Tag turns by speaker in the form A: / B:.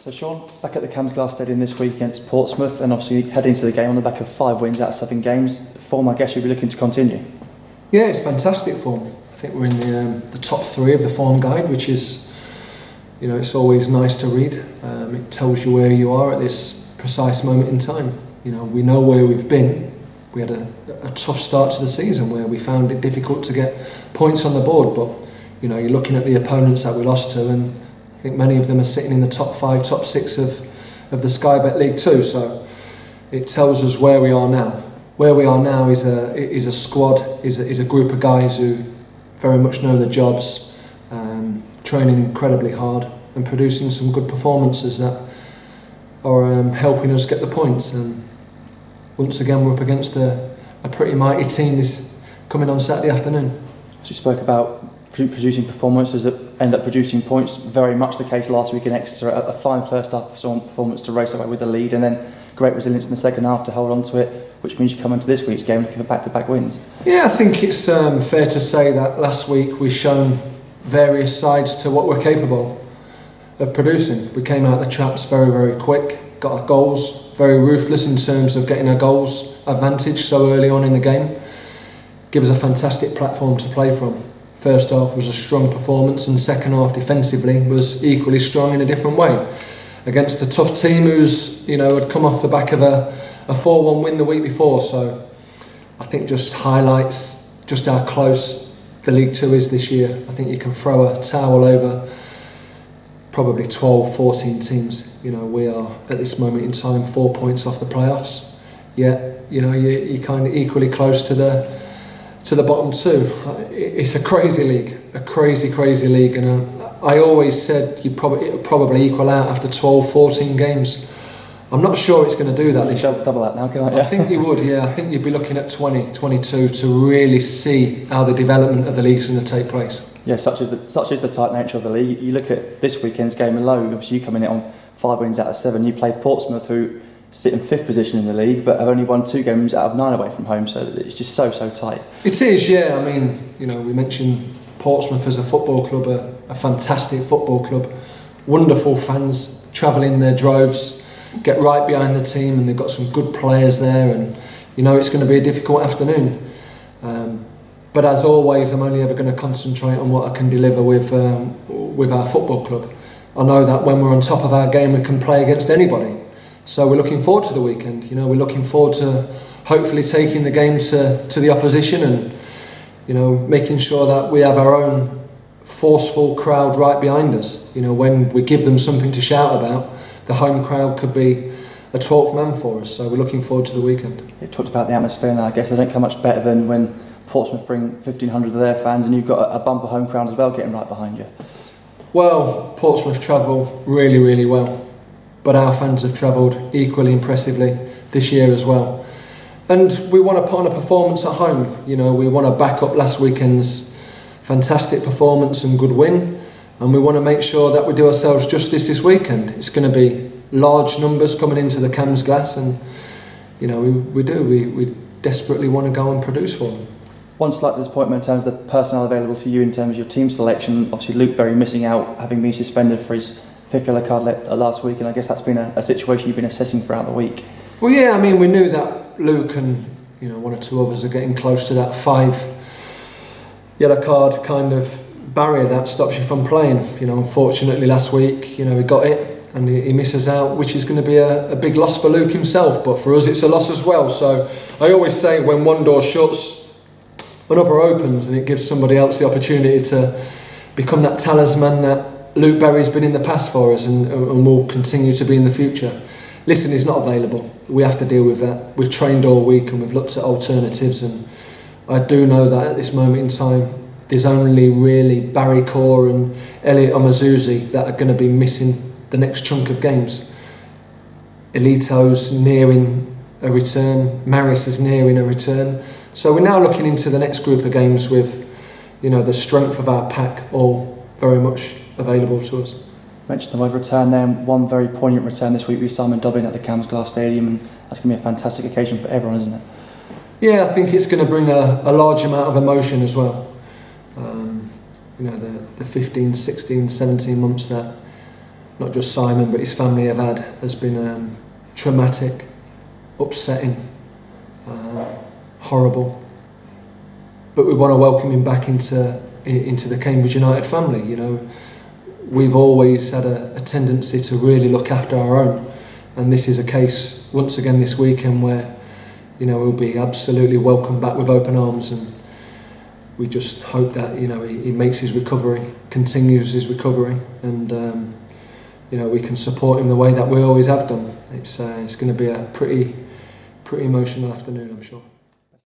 A: So Shaun, back at the Cambs Glass Stadium this week against Portsmouth, and obviously heading into the game on the back of 5 wins out of 7 games. Form, I guess you'll be looking to continue.
B: Yeah, it's fantastic form. I think we're in the top 3 of the form guide, which is, it's always nice to read. It tells you where you are at this precise moment in time. We know where we've been. We had a tough start to the season where we found it difficult to get points on the board, but you're looking at the opponents that we lost to, and I think many of them are sitting in the top 5, top 6 of the Sky Bet League 2. So it tells us where we are now. Where we are now is a squad, is a group of guys who very much know their jobs, training incredibly hard and producing some good performances that are helping us get the points. And once again, we're up against a pretty mighty team this coming on Saturday afternoon.
A: As you spoke about producing performances that end up producing points, very much the case last week in Exeter. A fine first half performance to race away with the lead, and then great resilience in the second half to hold on to it, which means you come into this week's game looking for back-to-back wins.
B: Yeah, I think it's fair to say that last week we've shown various sides to what we're capable of producing. We came out the traps very, very quick, got our goals, very ruthless in terms of getting our goals advantage so early on in the game. Gives us a fantastic platform to play from. First half was a strong performance, and second half defensively was equally strong in a different way. Against a tough team who's, had come off the back of a 4-1 win the week before. So I think just highlights just how close the League 2 is this year. I think you can throw a towel over probably 12, 14 teams. We are at this moment in time 4 points off the playoffs. Yet, you're kind of equally close to the bottom 2. It's a crazy league, a crazy league, and I always said it would probably equal out after 12, 14 games. I'm not sure it's going to do that this year.
A: Double that now, can I?
B: I think you would, yeah. I think you'd be looking at 20, 22 to really see how the development of the league's going to take place.
A: Yeah, such is the tight nature of the league. You look at this weekend's game alone. Obviously, you come in it on 5 wins out of 7. You play Portsmouth, who sit in 5th position in the league, but have only won 2 games out of 9 away from home. So it's just so tight.
B: It is, yeah. I mean, we mentioned Portsmouth as a football club, a fantastic football club, wonderful fans, travel in their droves, get right behind the team, and they've got some good players there, and it's going to be a difficult afternoon. But as always, I'm only ever going to concentrate on what I can deliver with our football club. I know that when we're on top of our game, we can play against anybody. So we're looking forward to the weekend. We're looking forward to hopefully taking the game to the opposition, and making sure that we have our own forceful crowd right behind us. When we give them something to shout about, the home crowd could be a 12th man for us. So we're looking forward to the weekend.
A: You talked about the atmosphere now. I guess they don't come much better than when Portsmouth bring 1,500 of their fans, and you've got a bumper home crowd as well getting right behind you. Well,
B: Portsmouth travel really, really well, but our fans have travelled equally impressively this year as well. And we want to put on a performance at home. We want to back up last weekend's fantastic performance and good win, and we want to make sure that we do ourselves justice this weekend. It's going to be large numbers coming into the Cambs Glass, and we desperately want to go and produce for them.
A: One slight disappointment in terms of the personnel available to you in terms of your team selection. Obviously, Luke Berry missing out, having been suspended for his 5th yellow card last week, and I guess that's been a situation you've been assessing throughout the week.
B: Well, yeah, I mean, we knew that Luke and 1 or 2 others are getting close to that 5 yellow card kind of barrier that stops you from playing. Unfortunately last week, he got it and he misses out, which is going to be a big loss for Luke himself, but for us it's a loss as well. So I always say, when one door shuts, another opens, and it gives somebody else the opportunity to become that talisman that Luke Berry's been in the past for us, and will continue to be in the future. Listen, he's not available. We have to deal with that. We've trained all week and we've looked at alternatives, and I do know that at this moment in time there's only really Barry Core and Elliot Omazuzi that are going to be missing the next chunk of games. Elito's nearing a return, Maris is nearing a return. So we're now looking into the next group of games with the strength of our pack all very much available to us.
A: Mentioned the word return there, and one very poignant return this week with Simon Dobbin at the Cambs Glass Stadium, and that's going to be a fantastic occasion for everyone, isn't it?
B: Yeah, I think it's going to bring a large amount of emotion as well. The 15, 16, 17 months that not just Simon but his family have had has been traumatic, upsetting, horrible. But we want to welcome him back into the Cambridge United family. You know, we've always had a tendency to really look after our own, and this is a case once again this weekend where, you know, he'll be absolutely welcomed back with open arms, and we just hope that, you know, he makes his recovery, continues his recovery, and you know, we can support him the way that we always have done. It's going to be a pretty emotional afternoon, I'm sure.